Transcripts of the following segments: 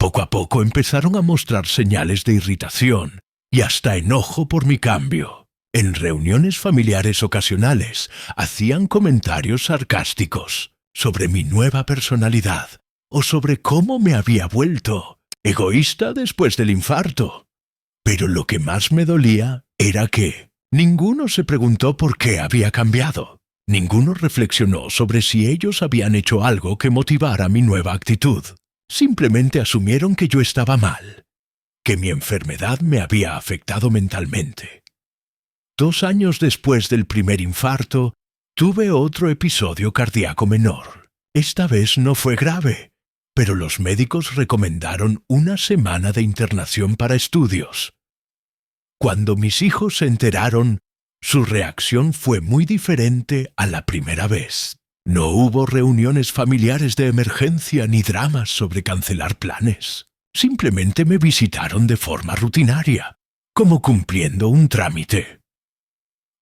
Poco a poco empezaron a mostrar señales de irritación y hasta enojo por mi cambio. En reuniones familiares ocasionales hacían comentarios sarcásticos sobre mi nueva personalidad o sobre cómo me había vuelto egoísta después del infarto. Pero lo que más me dolía era que ninguno se preguntó por qué había cambiado. Ninguno reflexionó sobre si ellos habían hecho algo que motivara mi nueva actitud. Simplemente asumieron que yo estaba mal, que mi enfermedad me había afectado mentalmente. 2 años después del primer infarto, tuve otro episodio cardíaco menor. Esta vez no fue grave, pero los médicos recomendaron una semana de internación para estudios. Cuando mis hijos se enteraron, su reacción fue muy diferente a la primera vez. No hubo reuniones familiares de emergencia ni dramas sobre cancelar planes. Simplemente me visitaron de forma rutinaria, como cumpliendo un trámite.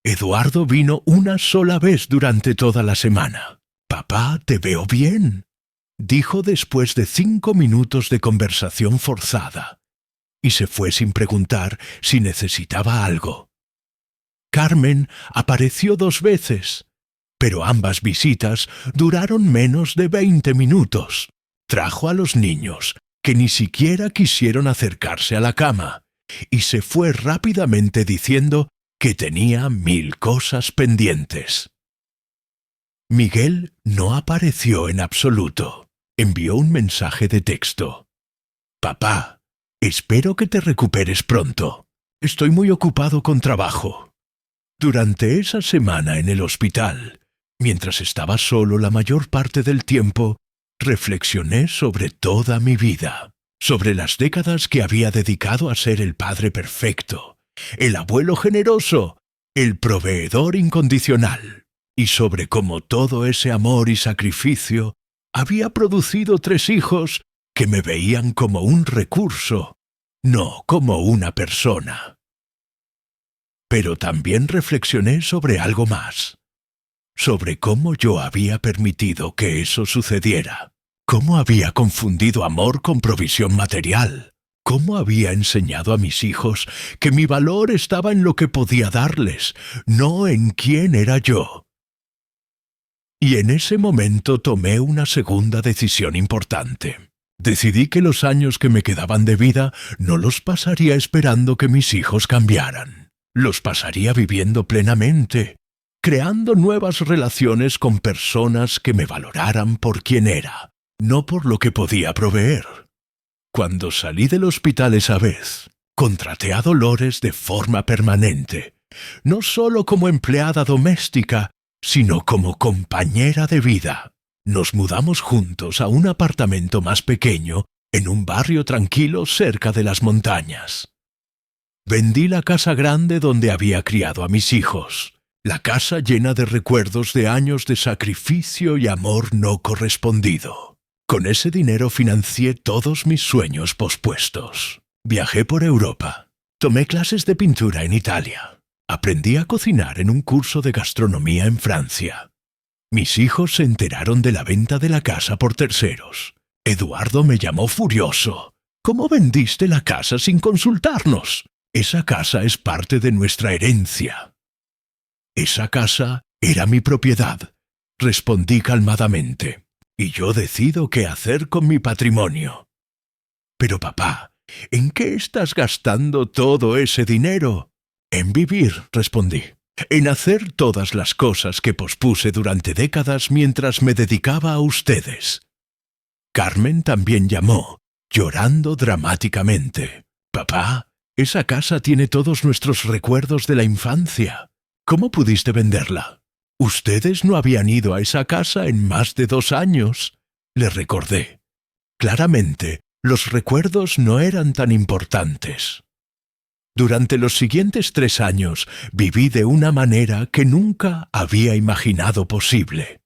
Eduardo vino una sola vez durante toda la semana. «Papá, te veo bien», dijo después de 5 minutos de conversación forzada, y se fue sin preguntar si necesitaba algo. Carmen apareció 2 veces, pero ambas visitas duraron menos de 20 minutos. Trajo a los niños, que ni siquiera quisieron acercarse a la cama, y se fue rápidamente diciendo que tenía 1000 cosas pendientes. Miguel no apareció en absoluto. Envió un mensaje de texto. «Papá, espero que te recuperes pronto. Estoy muy ocupado con trabajo». Durante esa semana en el hospital, mientras estaba solo la mayor parte del tiempo, reflexioné sobre toda mi vida, sobre las décadas que había dedicado a ser el padre perfecto, el abuelo generoso, el proveedor incondicional, y sobre cómo todo ese amor y sacrificio había producido 3 hijos que me veían como un recurso, no como una persona. Pero también reflexioné sobre algo más, sobre cómo yo había permitido que eso sucediera, cómo había confundido amor con provisión material, cómo había enseñado a mis hijos que mi valor estaba en lo que podía darles, no en quién era yo. Y en ese momento tomé una segunda decisión importante. Decidí que los años que me quedaban de vida no los pasaría esperando que mis hijos cambiaran. Los pasaría viviendo plenamente, creando nuevas relaciones con personas que me valoraran por quien era, no por lo que podía proveer. Cuando salí del hospital esa vez, contraté a Dolores de forma permanente, no solo como empleada doméstica, sino como compañera de vida. Nos mudamos juntos a un apartamento más pequeño en un barrio tranquilo cerca de las montañas. Vendí la casa grande donde había criado a mis hijos, la casa llena de recuerdos de años de sacrificio y amor no correspondido. Con ese dinero financié todos mis sueños pospuestos. Viajé por Europa, tomé clases de pintura en Italia, aprendí a cocinar en un curso de gastronomía en Francia. Mis hijos se enteraron de la venta de la casa por terceros. Eduardo me llamó furioso. «¿Cómo vendiste la casa sin consultarnos? Esa casa es parte de nuestra herencia». «Esa casa era mi propiedad», respondí calmadamente, «y yo decido qué hacer con mi patrimonio». «Pero papá, ¿en qué estás gastando todo ese dinero?» «En vivir», respondí, «en hacer todas las cosas que pospuse durante décadas mientras me dedicaba a ustedes». Carmen también llamó, llorando dramáticamente. «Papá, esa casa tiene todos nuestros recuerdos de la infancia. ¿Cómo pudiste venderla? Ustedes no habían ido a esa casa en más de 2 años», le recordé. Claramente, los recuerdos no eran tan importantes. Durante los siguientes 3 años viví de una manera que nunca había imaginado posible.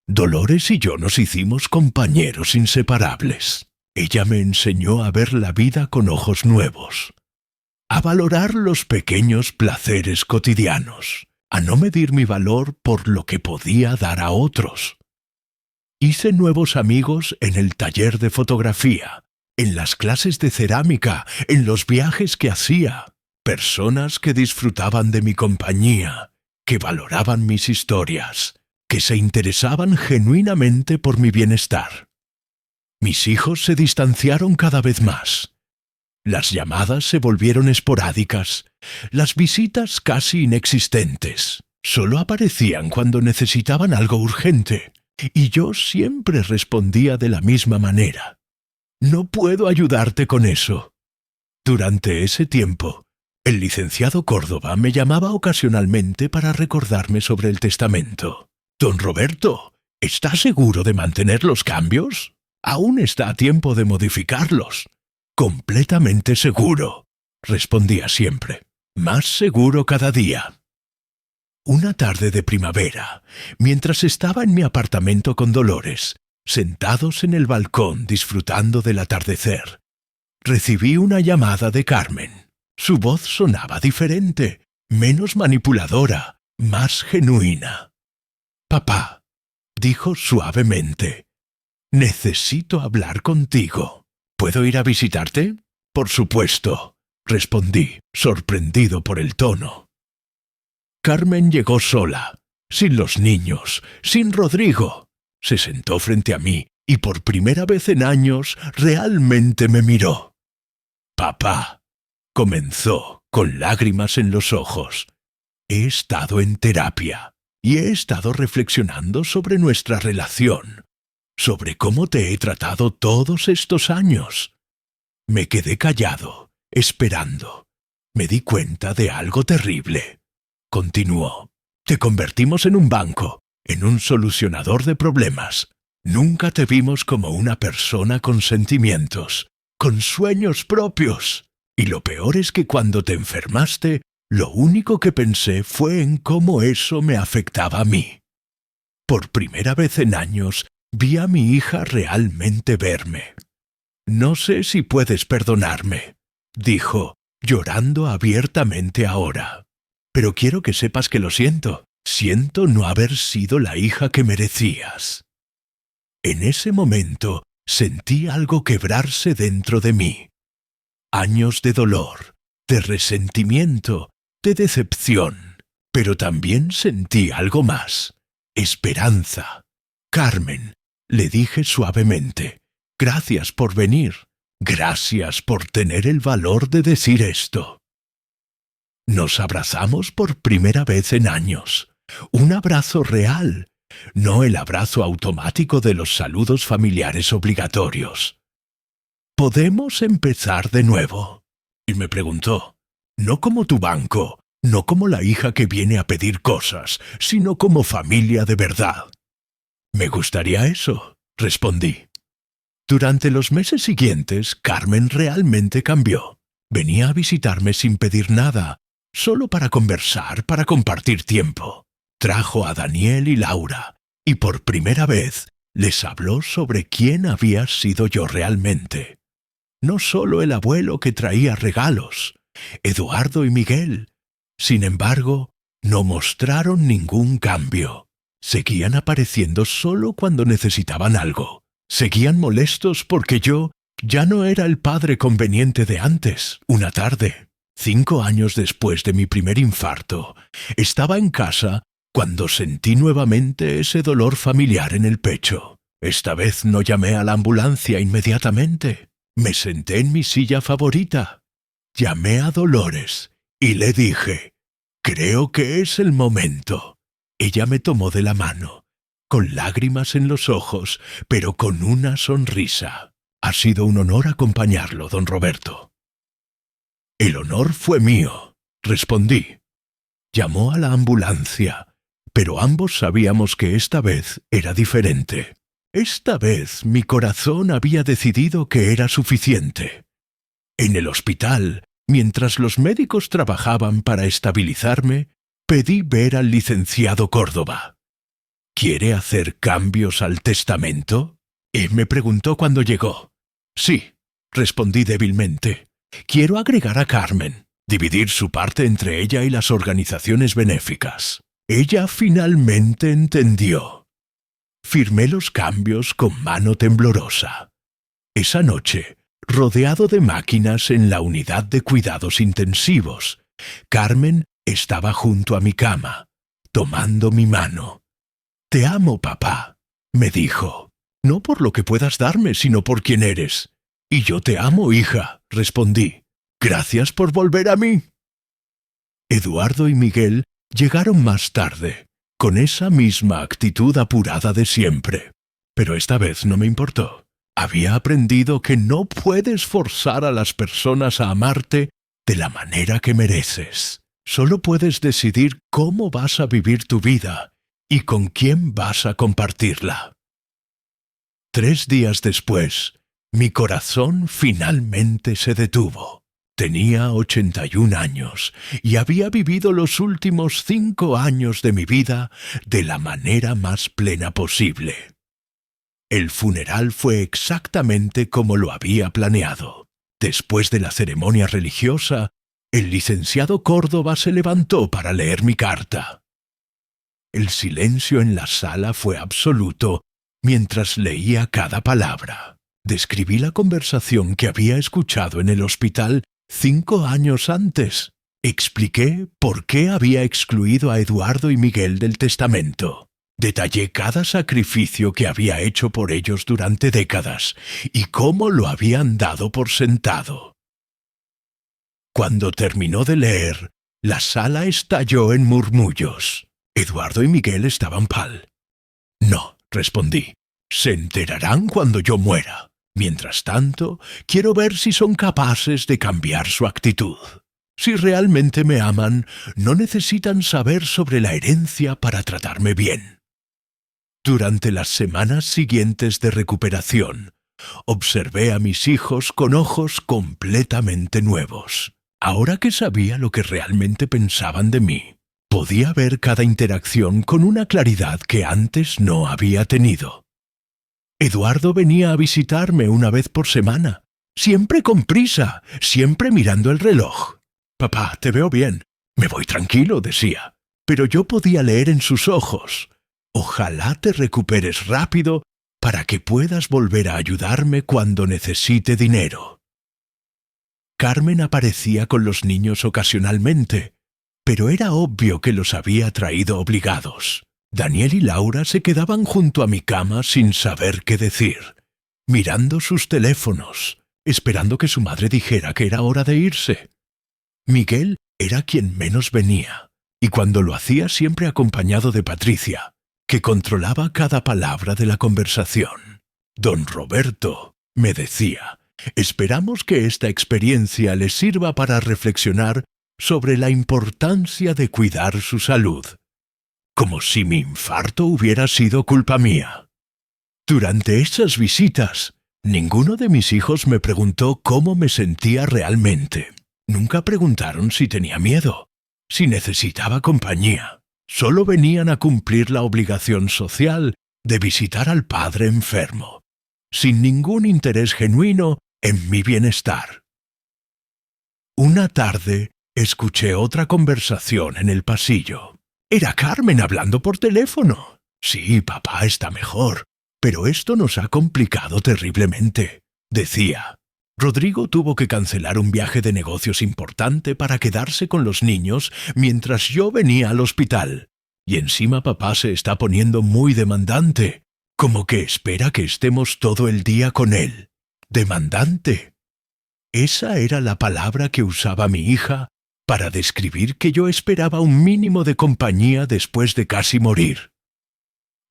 Dolores y yo nos hicimos compañeros inseparables. Ella me enseñó a ver la vida con ojos nuevos, a valorar los pequeños placeres cotidianos, a no medir mi valor por lo que podía dar a otros. Hice nuevos amigos en el taller de fotografía, en las clases de cerámica, en los viajes que hacía. Personas que disfrutaban de mi compañía, que valoraban mis historias, que se interesaban genuinamente por mi bienestar. Mis hijos se distanciaron cada vez más. Las llamadas se volvieron esporádicas, las visitas casi inexistentes. Solo aparecían cuando necesitaban algo urgente, y yo siempre respondía de la misma manera. No puedo ayudarte con eso. Durante ese tiempo, el licenciado Córdoba me llamaba ocasionalmente para recordarme sobre el testamento. «Don Roberto, ¿está seguro de mantener los cambios? Aún está a tiempo de modificarlos». «Completamente seguro», respondía siempre. «Más seguro cada día». Una tarde de primavera, mientras estaba en mi apartamento con Dolores, sentados en el balcón disfrutando del atardecer, recibí una llamada de Carmen. Su voz sonaba diferente, menos manipuladora, más genuina. «Papá», dijo suavemente, «necesito hablar contigo. ¿Puedo ir a visitarte?» «Por supuesto», respondí, sorprendido por el tono. Carmen llegó sola, sin los niños, sin Rodrigo. Se sentó frente a mí y por primera vez en años realmente me miró. «Papá», comenzó, con lágrimas en los ojos, «he estado en terapia y he estado reflexionando sobre nuestra relación, sobre cómo te he tratado todos estos años. Me quedé callado, esperando. Me di cuenta de algo terrible». Continuó. «Te convertimos en un banco, en un solucionador de problemas. Nunca te vimos como una persona con sentimientos, con sueños propios. Y lo peor es que cuando te enfermaste, lo único que pensé fue en cómo eso me afectaba a mí. Por primera vez en años, vi a mi hija realmente verme. No sé si puedes perdonarme», dijo, llorando abiertamente ahora. «Pero quiero que sepas que lo siento. Siento no haber sido la hija que merecías». En ese momento sentí algo quebrarse dentro de mí. Años de dolor, de resentimiento, de decepción. Pero también sentí algo más. Esperanza. «Carmen», le dije suavemente, «gracias por venir. Gracias por tener el valor de decir esto». Nos abrazamos por primera vez en años. Un abrazo real, no el abrazo automático de los saludos familiares obligatorios. «¿Podemos empezar de nuevo?», y me preguntó. «No como tu banco, no como la hija que viene a pedir cosas, sino como familia de verdad». «Me gustaría eso», respondí. Durante los meses siguientes, Carmen realmente cambió. Venía a visitarme sin pedir nada, solo para conversar, para compartir tiempo. Trajo a Daniel y Laura, y por primera vez les habló sobre quién había sido yo realmente. No solo el abuelo que traía regalos, Eduardo y Miguel. Sin embargo, no mostraron ningún cambio. Seguían apareciendo solo cuando necesitaban algo. Seguían molestos porque yo ya no era el padre conveniente de antes. Una tarde, 5 años después de mi primer infarto, estaba en casa cuando sentí nuevamente ese dolor familiar en el pecho. Esta vez no llamé a la ambulancia inmediatamente. Me senté en mi silla favorita. Llamé a Dolores y le dije, «Creo que es el momento». Ella me tomó de la mano, con lágrimas en los ojos, pero con una sonrisa. «Ha sido un honor acompañarlo, don Roberto». «El honor fue mío», respondí. Llamó a la ambulancia, pero ambos sabíamos que esta vez era diferente. Esta vez mi corazón había decidido que era suficiente. En el hospital, mientras los médicos trabajaban para estabilizarme, pedí ver al licenciado Córdoba. «¿Quiere hacer cambios al testamento?», me preguntó cuando llegó. «Sí», respondí débilmente. «Quiero agregar a Carmen, dividir su parte entre ella y las organizaciones benéficas». Ella finalmente entendió. Firmé los cambios con mano temblorosa. Esa noche, rodeado de máquinas en la unidad de cuidados intensivos. Carmen estaba junto a mi cama, tomando mi mano. «Te amo, papá», me dijo. «No por lo que puedas darme, sino por quien eres». «Y yo te amo, hija», respondí. «Gracias por volver a mí». Eduardo y Miguel llegaron más tarde, con esa misma actitud apurada de siempre. Pero esta vez no me importó. Había aprendido que no puedes forzar a las personas a amarte de la manera que mereces. Solo puedes decidir cómo vas a vivir tu vida y con quién vas a compartirla. 3 días después, mi corazón finalmente se detuvo. Tenía 81 años y había vivido los últimos 5 años de mi vida de la manera más plena posible. El funeral fue exactamente como lo había planeado. Después de la ceremonia religiosa, el licenciado Córdoba se levantó para leer mi carta. El silencio en la sala fue absoluto mientras leía cada palabra. Describí la conversación que había escuchado en el hospital 5 años antes. Expliqué por qué había excluido a Eduardo y Miguel del testamento. Detallé cada sacrificio que había hecho por ellos durante décadas y cómo lo habían dado por sentado. Cuando terminó de leer, la sala estalló en murmullos. Eduardo y Miguel estaban pal. «No», respondí, «se enterarán cuando yo muera. Mientras tanto, quiero ver si son capaces de cambiar su actitud. Si realmente me aman, no necesitan saber sobre la herencia para tratarme bien». Durante las semanas siguientes de recuperación, observé a mis hijos con ojos completamente nuevos. Ahora que sabía lo que realmente pensaban de mí, podía ver cada interacción con una claridad que antes no había tenido. Eduardo venía a visitarme una vez por semana, siempre con prisa, siempre mirando el reloj. «Papá, te veo bien». «Me voy tranquilo», decía, pero yo podía leer en sus ojos. «Ojalá te recuperes rápido para que puedas volver a ayudarme cuando necesite dinero». Carmen aparecía con los niños ocasionalmente, pero era obvio que los había traído obligados. Daniel y Laura se quedaban junto a mi cama sin saber qué decir, mirando sus teléfonos, esperando que su madre dijera que era hora de irse. Miguel era quien menos venía, y cuando lo hacía siempre acompañado de Patricia, que controlaba cada palabra de la conversación. «Don Roberto», me decía, «esperamos que esta experiencia le sirva para reflexionar sobre la importancia de cuidar su salud». Como si mi infarto hubiera sido culpa mía. Durante esas visitas, ninguno de mis hijos me preguntó cómo me sentía realmente. Nunca preguntaron si tenía miedo, si necesitaba compañía. Solo venían a cumplir la obligación social de visitar al padre enfermo, sin ningún interés genuino en mi bienestar. Una tarde, escuché otra conversación en el pasillo. Era Carmen hablando por teléfono. «Sí, papá está mejor, pero esto nos ha complicado terriblemente», decía. Rodrigo tuvo que cancelar un viaje de negocios importante para quedarse con los niños mientras yo venía al hospital. Y encima papá se está poniendo muy demandante, como que espera que estemos todo el día con él. Demandante. Esa era la palabra que usaba mi hija para describir que yo esperaba un mínimo de compañía después de casi morir.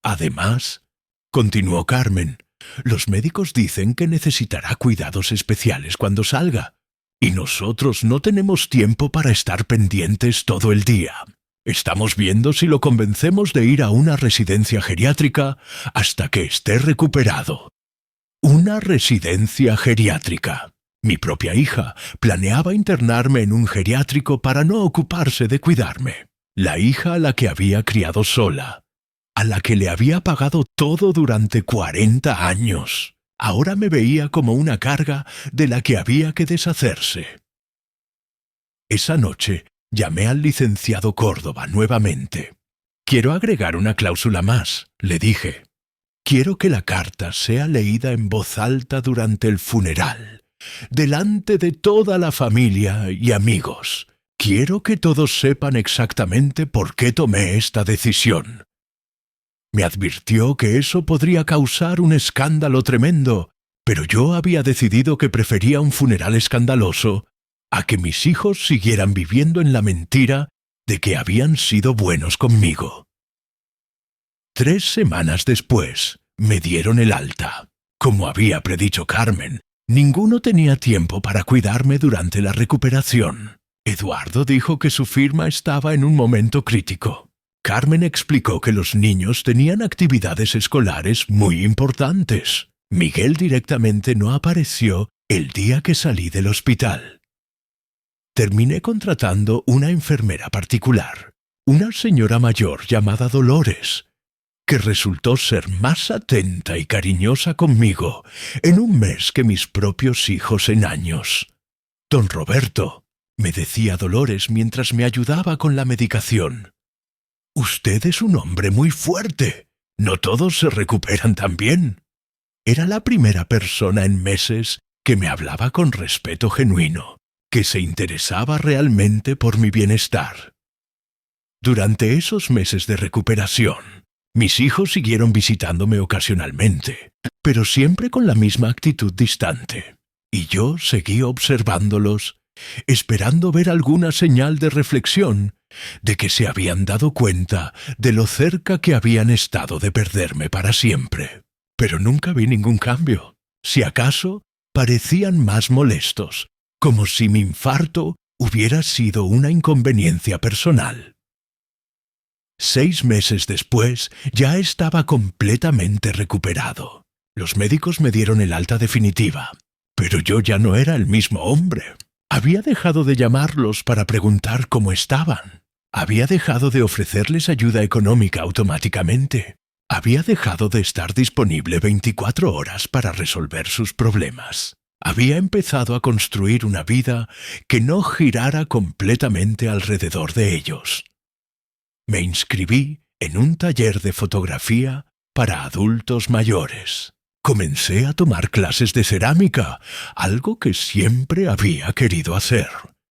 Además, continuó Carmen, los médicos dicen que necesitará cuidados especiales cuando salga, y nosotros no tenemos tiempo para estar pendientes todo el día. Estamos viendo si lo convencemos de ir a una residencia geriátrica hasta que esté recuperado. Una residencia geriátrica. Mi propia hija planeaba internarme en un geriátrico para no ocuparse de cuidarme. La hija a la que había criado sola, a la que le había pagado todo durante 40 años. Ahora me veía como una carga de la que había que deshacerse. Esa noche llamé al licenciado Córdoba nuevamente. «Quiero agregar una cláusula más», le dije. «Quiero que la carta sea leída en voz alta durante el funeral delante de toda la familia y amigos. Quiero que todos sepan exactamente por qué tomé esta decisión. Me advirtió que eso podría causar un escándalo tremendo, pero yo había decidido que prefería un funeral escandaloso a que mis hijos siguieran viviendo en la mentira de que habían sido buenos conmigo. 3 semanas después, me dieron el alta. Como había predicho Carmen, ninguno tenía tiempo para cuidarme durante la recuperación. Eduardo dijo que su firma estaba en un momento crítico. Carmen explicó que los niños tenían actividades escolares muy importantes. Miguel directamente no apareció el día que salí del hospital. Terminé contratando una enfermera particular, una señora mayor llamada Dolores, que resultó ser más atenta y cariñosa conmigo en un mes que mis propios hijos en años. Don Roberto, me decía Dolores mientras me ayudaba con la medicación, usted es un hombre muy fuerte. No todos se recuperan tan bien. Era la primera persona en meses que me hablaba con respeto genuino, que se interesaba realmente por mi bienestar. Durante esos meses de recuperación, mis hijos siguieron visitándome ocasionalmente, pero siempre con la misma actitud distante, y yo seguí observándolos, esperando ver alguna señal de reflexión de que se habían dado cuenta de lo cerca que habían estado de perderme para siempre. Pero nunca vi ningún cambio. Si acaso, parecían más molestos, como si mi infarto hubiera sido una inconveniencia personal. 6 meses después, ya estaba completamente recuperado. Los médicos me dieron el alta definitiva, pero yo ya no era el mismo hombre. Había dejado de llamarlos para preguntar cómo estaban. Había dejado de ofrecerles ayuda económica automáticamente. Había dejado de estar disponible 24 horas para resolver sus problemas. Había empezado a construir una vida que no girara completamente alrededor de ellos. Me inscribí en un taller de fotografía para adultos mayores. Comencé a tomar clases de cerámica, algo que siempre había querido hacer.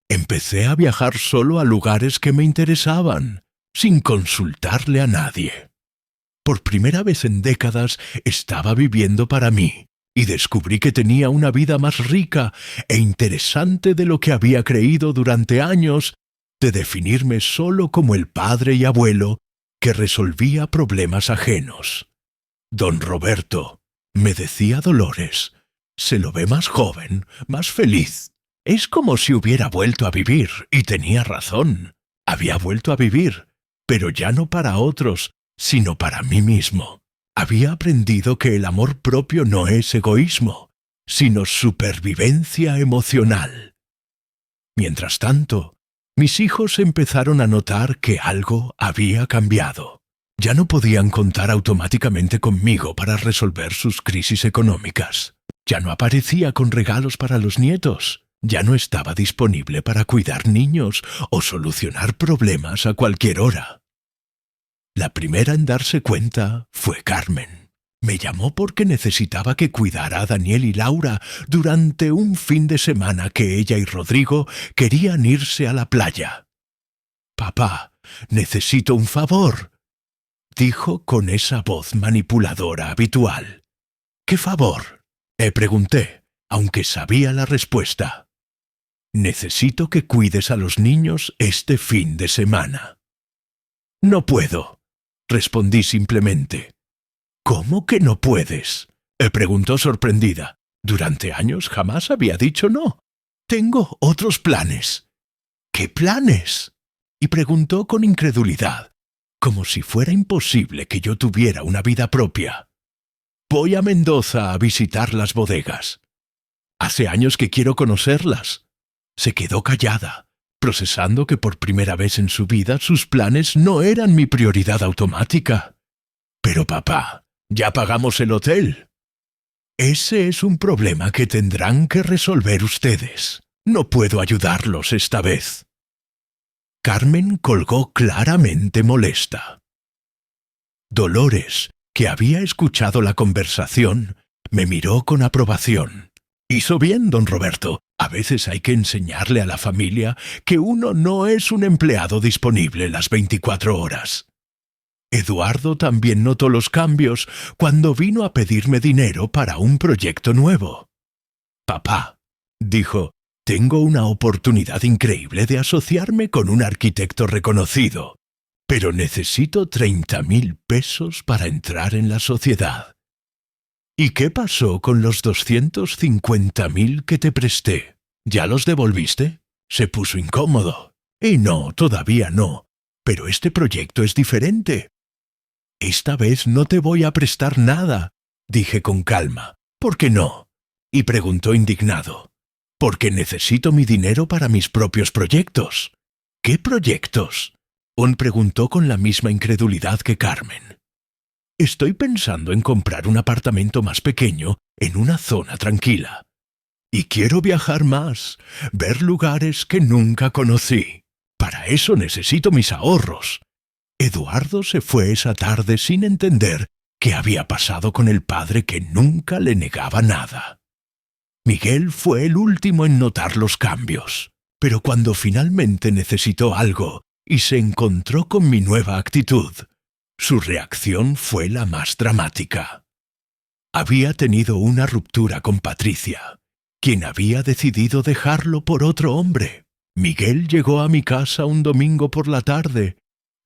Empecé a viajar solo a lugares que me interesaban, sin consultarle a nadie. Por primera vez en décadas estaba viviendo para mí, y descubrí que tenía una vida más rica e interesante de lo que había creído durante años de definirme solo como el padre y abuelo que resolvía problemas ajenos. Don Roberto, me decía Dolores, se lo ve más joven, más feliz. Es como si hubiera vuelto a vivir, y tenía razón. Había vuelto a vivir, pero ya no para otros, sino para mí mismo. Había aprendido que el amor propio no es egoísmo, sino supervivencia emocional. Mientras tanto, mis hijos empezaron a notar que algo había cambiado. Ya no podían contar automáticamente conmigo para resolver sus crisis económicas. Ya no aparecía con regalos para los nietos. Ya no estaba disponible para cuidar niños o solucionar problemas a cualquier hora. La primera en darse cuenta fue Carmen. Me llamó porque necesitaba que cuidara a Daniel y Laura durante un fin de semana que ella y Rodrigo querían irse a la playa. «Papá, necesito un favor», dijo con esa voz manipuladora habitual. «¿Qué favor?», le pregunté, aunque sabía la respuesta. «Necesito que cuides a los niños este fin de semana». «No puedo», respondí simplemente. «¿Cómo que no puedes?», me preguntó sorprendida. Durante años jamás había dicho no. «Tengo otros planes». «¿Qué planes?», y preguntó con incredulidad, como si fuera imposible que yo tuviera una vida propia. «Voy a Mendoza a visitar las bodegas. Hace años que quiero conocerlas». Se quedó callada, procesando que por primera vez en su vida sus planes no eran mi prioridad automática. «Pero papá, ya pagamos el hotel». «Ese es un problema que tendrán que resolver ustedes. No puedo ayudarlos esta vez». Carmen colgó claramente molesta. Dolores, que había escuchado la conversación, me miró con aprobación, Hizo bien, don Roberto. A veces hay que enseñarle a la familia que uno no es un empleado disponible las 24 horas. Eduardo también notó los cambios cuando vino a pedirme dinero para un proyecto nuevo. Papá, dijo, tengo una oportunidad increíble de asociarme con un arquitecto reconocido, pero necesito 30.000 pesos para entrar en la sociedad. ¿Y qué pasó con los 250.000 que te presté? ¿Ya los devolviste? Se puso incómodo. Y no, todavía no. Pero este proyecto es diferente. Esta vez no te voy a prestar nada, dije con calma. ¿Por qué no? Y preguntó indignado. Porque necesito mi dinero para mis propios proyectos. ¿Qué proyectos? On preguntó con la misma incredulidad que Carmen. Estoy pensando en comprar un apartamento más pequeño en una zona tranquila. Y quiero viajar más, ver lugares que nunca conocí. Para eso necesito mis ahorros. Eduardo se fue esa tarde sin entender qué había pasado con el padre que nunca le negaba nada. Miguel fue el último en notar los cambios, pero cuando finalmente necesitó algo y se encontró con mi nueva actitud, su reacción fue la más dramática. Había tenido una ruptura con Patricia, quien había decidido dejarlo por otro hombre. Miguel llegó a mi casa un domingo por la tarde,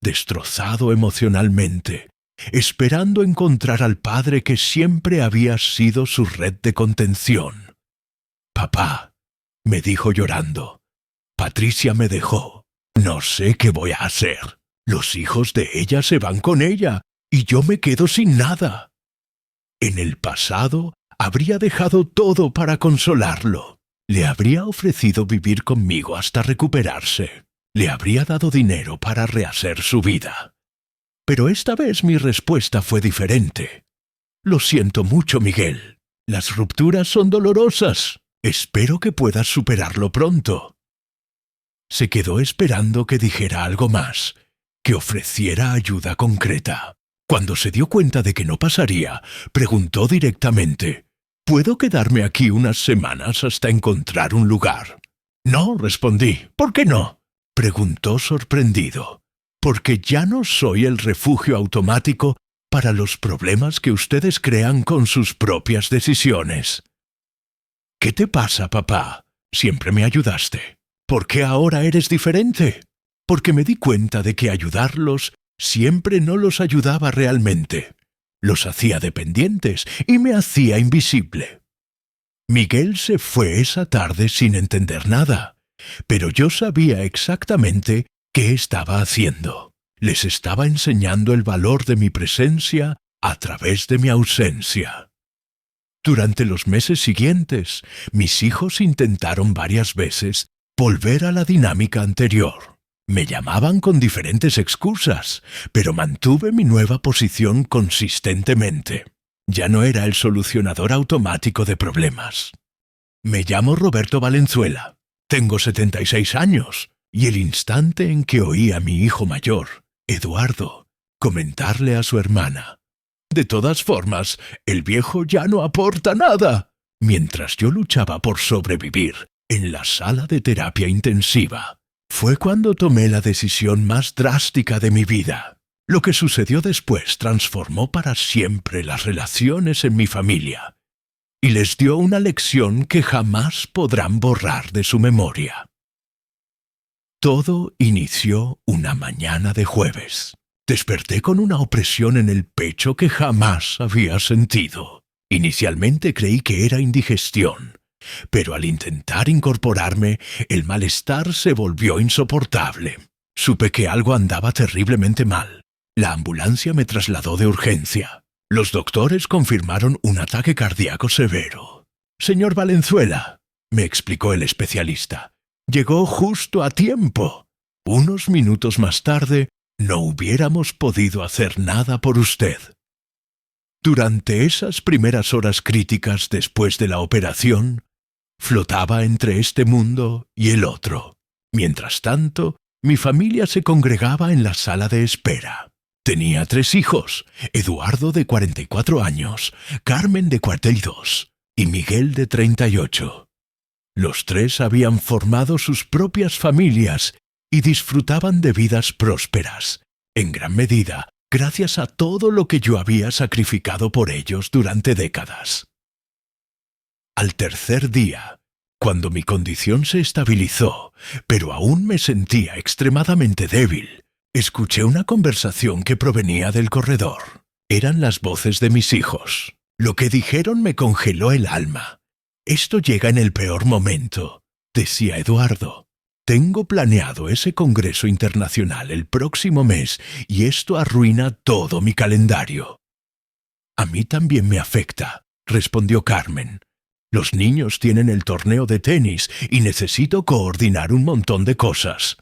destrozado emocionalmente, esperando encontrar al padre que siempre había sido su red de contención. «Papá», me dijo llorando, «Patricia me dejó. No sé qué voy a hacer. Los hijos de ella se van con ella y yo me quedo sin nada». En el pasado habría dejado todo para consolarlo. Le habría ofrecido vivir conmigo hasta recuperarse. Le habría dado dinero para rehacer su vida. Pero esta vez mi respuesta fue diferente. «Lo siento mucho, Miguel. Las rupturas son dolorosas. Espero que puedas superarlo pronto». Se quedó esperando que dijera algo más, que ofreciera ayuda concreta. Cuando se dio cuenta de que no pasaría, preguntó directamente, «¿Puedo quedarme aquí unas semanas hasta encontrar un lugar?» «No», respondí. «¿Por qué no?», preguntó sorprendido. «Porque ya no soy el refugio automático para los problemas que ustedes crean con sus propias decisiones». «¿Qué te pasa, papá? Siempre me ayudaste. ¿Por qué ahora eres diferente?» «Porque me di cuenta de que ayudarlos siempre no los ayudaba realmente. Los hacía dependientes y me hacía invisible». Miguel se fue esa tarde sin entender nada, pero yo sabía exactamente qué estaba haciendo. Les estaba enseñando el valor de mi presencia a través de mi ausencia. Durante los meses siguientes, mis hijos intentaron varias veces volver a la dinámica anterior. Me llamaban con diferentes excusas, pero mantuve mi nueva posición consistentemente. Ya no era el solucionador automático de problemas. Me llamo Roberto Valenzuela. Tengo 76 años, y el instante en que oí a mi hijo mayor, Eduardo, comentarle a su hermana, «De todas formas, el viejo ya no aporta nada», mientras yo luchaba por sobrevivir en la sala de terapia intensiva, fue cuando tomé la decisión más drástica de mi vida. Lo que sucedió después transformó para siempre las relaciones en mi familia y les dio una lección que jamás podrán borrar de su memoria. Todo inició una mañana de jueves. Desperté con una opresión en el pecho que jamás había sentido. Inicialmente creí que era indigestión, pero al intentar incorporarme, el malestar se volvió insoportable. Supe que algo andaba terriblemente mal. La ambulancia me trasladó de urgencia. Los doctores confirmaron un ataque cardíaco severo. «Señor Valenzuela», me explicó el especialista, «llegó justo a tiempo. Unos minutos más tarde, no hubiéramos podido hacer nada por usted». Durante esas primeras horas críticas después de la operación, flotaba entre este mundo y el otro. Mientras tanto, mi familia se congregaba en la sala de espera. Tenía 3 hijos, Eduardo de 44 años, Carmen de 42, y Miguel de 38. Los tres habían formado sus propias familias y disfrutaban de vidas prósperas, en gran medida gracias a todo lo que yo había sacrificado por ellos durante décadas. Al tercer día, cuando mi condición se estabilizó, pero aún me sentía extremadamente débil, escuché una conversación que provenía del corredor. Eran las voces de mis hijos. Lo que dijeron me congeló el alma. «Esto llega en el peor momento», decía Eduardo. «Tengo planeado ese congreso internacional el próximo mes y esto arruina todo mi calendario». «A mí también me afecta», respondió Carmen. «Los niños tienen el torneo de tenis y necesito coordinar un montón de cosas».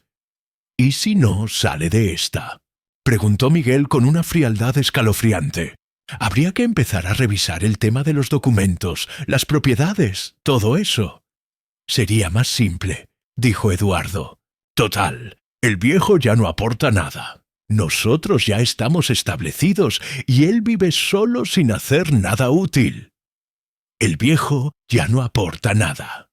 «¿Y si no sale de esta?», preguntó Miguel con una frialdad escalofriante. «Habría que empezar a revisar el tema de los documentos, las propiedades, todo eso». «Sería más simple», dijo Eduardo. «Total, el viejo ya no aporta nada. Nosotros ya estamos establecidos y él vive solo sin hacer nada útil». «El viejo ya no aporta nada».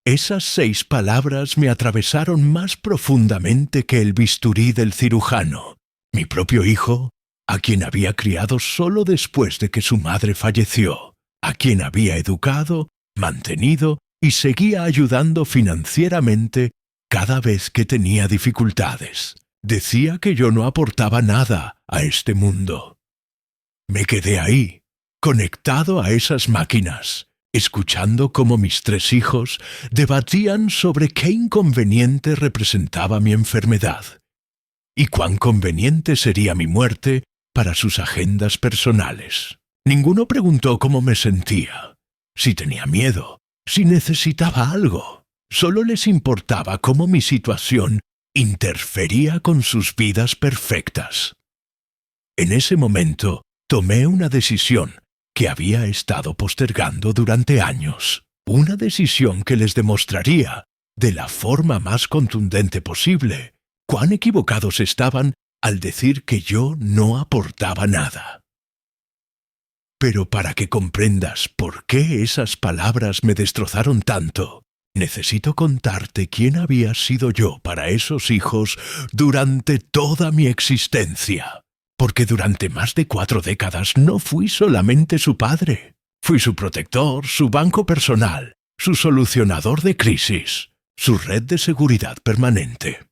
Esas 6 palabras me atravesaron más profundamente que el bisturí del cirujano. Mi propio hijo, a quien había criado solo después de que su madre falleció, a quien había educado, mantenido y seguía ayudando financieramente cada vez que tenía dificultades. Decía que yo no aportaba nada a este mundo. Me quedé ahí, conectado a esas máquinas, escuchando cómo mis 3 hijos debatían sobre qué inconveniente representaba mi enfermedad y cuán conveniente sería mi muerte para sus agendas personales. Ninguno preguntó cómo me sentía, si tenía miedo, si necesitaba algo. Solo les importaba cómo mi situación interfería con sus vidas perfectas. En ese momento tomé una decisión que había estado postergando durante años. Una decisión que les demostraría, de la forma más contundente posible, cuán equivocados estaban al decir que yo no aportaba nada. Pero para que comprendas por qué esas palabras me destrozaron tanto, necesito contarte quién había sido yo para esos hijos durante toda mi existencia. Porque durante más de 4 décadas no fui solamente su padre. Fui su protector, su banco personal, su solucionador de crisis, su red de seguridad permanente.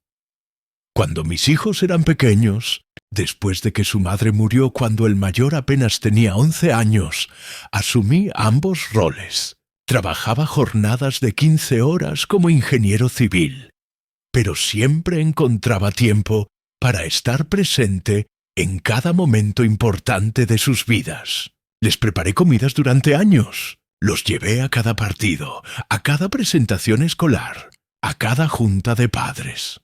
Cuando mis hijos eran pequeños, después de que su madre murió cuando el mayor apenas tenía 11 años, asumí ambos roles. Trabajaba jornadas de 15 horas como ingeniero civil, pero siempre encontraba tiempo para estar presente en cada momento importante de sus vidas. Les preparé comidas durante años. Los llevé a cada partido, a cada presentación escolar, a cada junta de padres.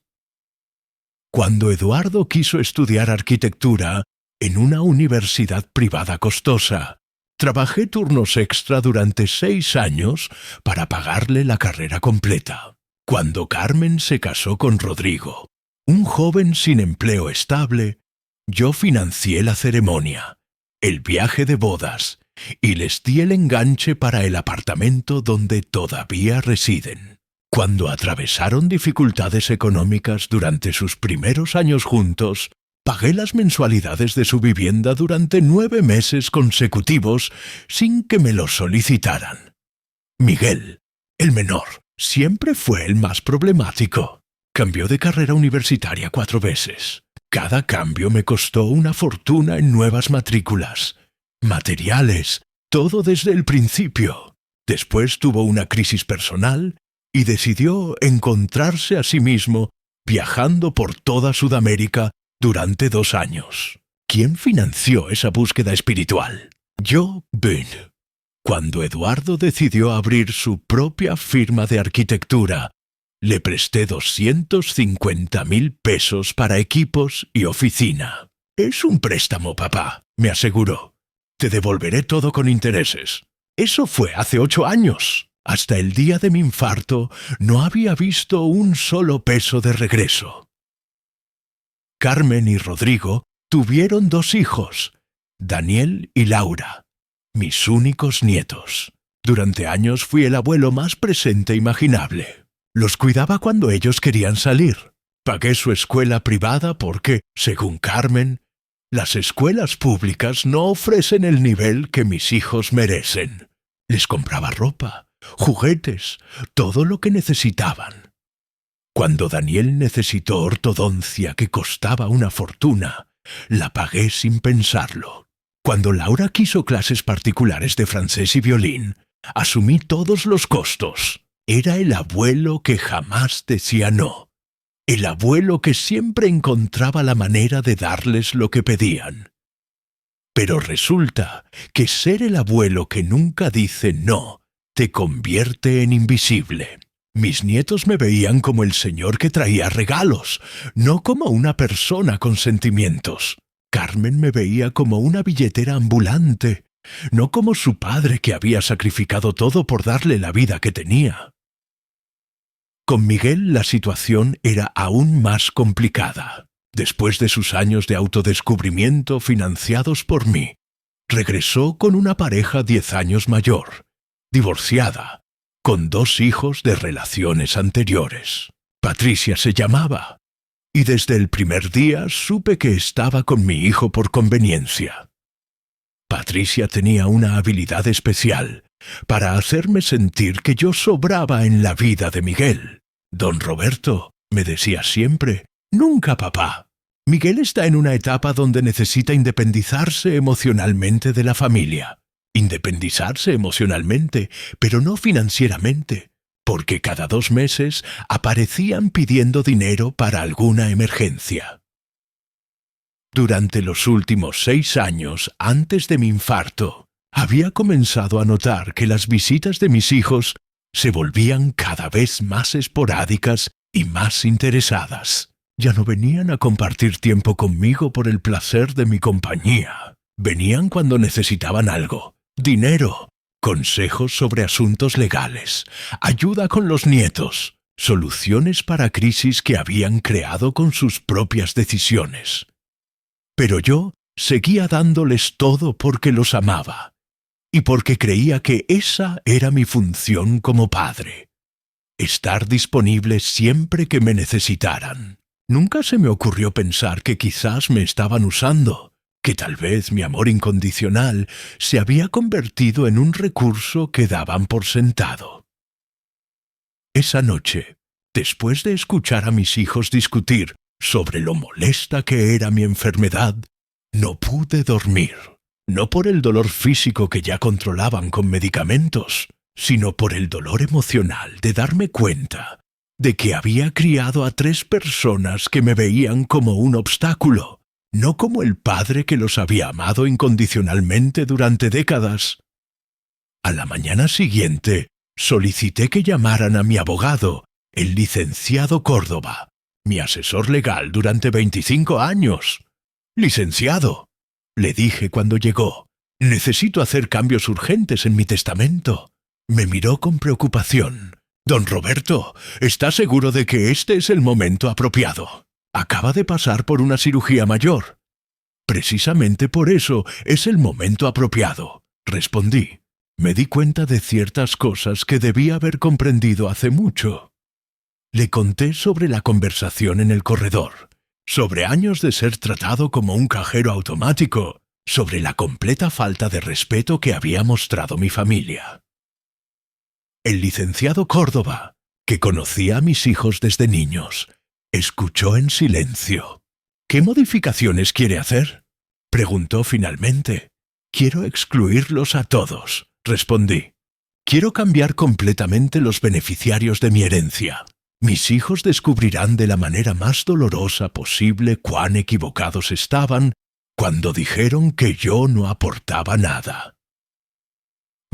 Cuando Eduardo quiso estudiar arquitectura en una universidad privada costosa, trabajé turnos extra durante 6 años para pagarle la carrera completa. Cuando Carmen se casó con Rodrigo, un joven sin empleo estable, yo financié la ceremonia, el viaje de bodas y les di el enganche para el apartamento donde todavía residen. Cuando atravesaron dificultades económicas durante sus primeros años juntos, pagué las mensualidades de su vivienda durante 9 meses consecutivos sin que me lo solicitaran. Miguel, el menor, siempre fue el más problemático. Cambió de carrera universitaria 4 veces. Cada cambio me costó una fortuna en nuevas matrículas, materiales, todo desde el principio. Después tuvo una crisis personal y decidió encontrarse a sí mismo viajando por toda Sudamérica durante 2 años. ¿Quién financió esa búsqueda espiritual? Yo, Ben. Cuando Eduardo decidió abrir su propia firma de arquitectura, le presté 250,000 pesos para equipos y oficina. «Es un préstamo, papá», me aseguró. «Te devolveré todo con intereses». Eso fue hace 8 años. Hasta el día de mi infarto no había visto un solo peso de regreso. Carmen y Rodrigo tuvieron 2 hijos, Daniel y Laura, mis únicos nietos. Durante años fui el abuelo más presente imaginable. Los cuidaba cuando ellos querían salir. Pagué su escuela privada porque, según Carmen, las escuelas públicas no ofrecen el nivel que mis hijos merecen. Les compraba ropa, juguetes, todo lo que necesitaban. Cuando Daniel necesitó ortodoncia que costaba una fortuna, la pagué sin pensarlo. Cuando Laura quiso clases particulares de francés y violín, asumí todos los costos. Era el abuelo que jamás decía no. El abuelo que siempre encontraba la manera de darles lo que pedían. Pero resulta que ser el abuelo que nunca dice no te convierte en invisible. Mis nietos me veían como el señor que traía regalos, no como una persona con sentimientos. Carmen me veía como una billetera ambulante, no como su padre que había sacrificado todo por darle la vida que tenía. Con Miguel la situación era aún más complicada. Después de sus años de autodescubrimiento financiados por mí, regresó con una pareja 10 años mayor, divorciada, con 2 hijos de relaciones anteriores. Patricia se llamaba, y desde el primer día supe que estaba con mi hijo por conveniencia. Patricia tenía una habilidad especial para hacerme sentir que yo sobraba en la vida de Miguel. Don Roberto, me decía siempre, nunca papá. Miguel está en una etapa donde necesita independizarse emocionalmente de la familia. Independizarse emocionalmente, pero no financieramente, porque cada 2 meses aparecían pidiendo dinero para alguna emergencia. Durante los últimos 6 años antes de mi infarto, había comenzado a notar que las visitas de mis hijos se volvían cada vez más esporádicas y más interesadas. Ya no venían a compartir tiempo conmigo por el placer de mi compañía. Venían cuando necesitaban algo: dinero, consejos sobre asuntos legales, ayuda con los nietos, soluciones para crisis que habían creado con sus propias decisiones. Pero yo seguía dándoles todo porque los amaba y porque creía que esa era mi función como padre: estar disponible siempre que me necesitaran. Nunca se me ocurrió pensar que quizás me estaban usando, que tal vez mi amor incondicional se había convertido en un recurso que daban por sentado. Esa noche, después de escuchar a mis hijos discutir sobre lo molesta que era mi enfermedad, no pude dormir. No por el dolor físico que ya controlaban con medicamentos, sino por el dolor emocional de darme cuenta de que había criado a 3 personas que me veían como un obstáculo, no como el padre que los había amado incondicionalmente durante décadas. A la mañana siguiente, solicité que llamaran a mi abogado, el licenciado Córdoba, mi asesor legal durante 25 años. «Licenciado», le dije cuando llegó, «necesito hacer cambios urgentes en mi testamento». Me miró con preocupación. «Don Roberto, ¿está seguro de que este es el momento apropiado? Acaba de pasar por una cirugía mayor». «Precisamente por eso es el momento apropiado», respondí. Me di cuenta de ciertas cosas que debía haber comprendido hace mucho. Le conté sobre la conversación en el corredor, sobre años de ser tratado como un cajero automático, sobre la completa falta de respeto que había mostrado mi familia. El licenciado Córdoba, que conocía a mis hijos desde niños, escuchó en silencio. «¿Qué modificaciones quiere hacer?», preguntó finalmente. «Quiero excluirlos a todos», respondí. «Quiero cambiar completamente los beneficiarios de mi herencia. Mis hijos descubrirán de la manera más dolorosa posible cuán equivocados estaban cuando dijeron que yo no aportaba nada».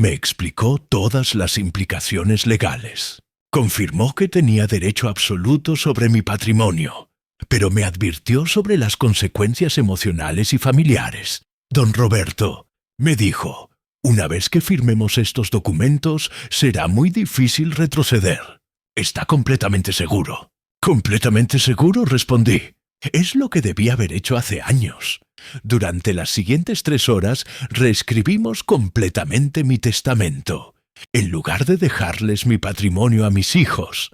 Me explicó todas las implicaciones legales. Confirmó que tenía derecho absoluto sobre mi patrimonio, pero me advirtió sobre las consecuencias emocionales y familiares. «Don Roberto», me dijo, «una vez que firmemos estos documentos, será muy difícil retroceder. ¿Está completamente seguro?». «Completamente seguro», respondí. Es lo que debía haber hecho hace años. Durante las siguientes 3 horas reescribimos completamente mi testamento. En lugar de dejarles mi patrimonio a mis hijos,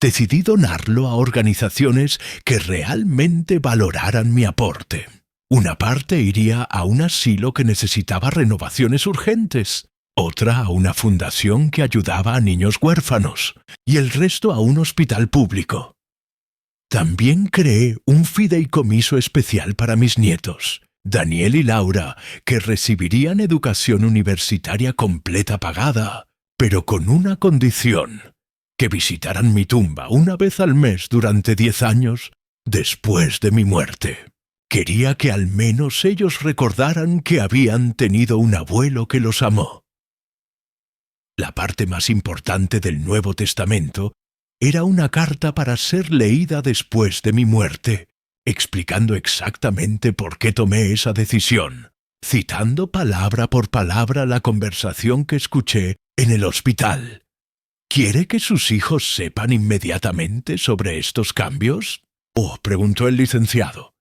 decidí donarlo a organizaciones que realmente valoraran mi aporte. Una parte iría a un asilo que necesitaba renovaciones urgentes, otra a una fundación que ayudaba a niños huérfanos y el resto a un hospital público. También creé un fideicomiso especial para mis nietos, Daniel y Laura, que recibirían educación universitaria completa pagada, pero con una condición: que visitaran mi tumba una vez al mes durante 10 años después de mi muerte. Quería que al menos ellos recordaran que habían tenido un abuelo que los amó. La parte más importante del Nuevo Testamento era una carta para ser leída después de mi muerte, explicando exactamente por qué tomé esa decisión, citando palabra por palabra la conversación que escuché en el hospital. ¿Quiere que sus hijos sepan inmediatamente sobre estos cambios? Oh, preguntó el licenciado.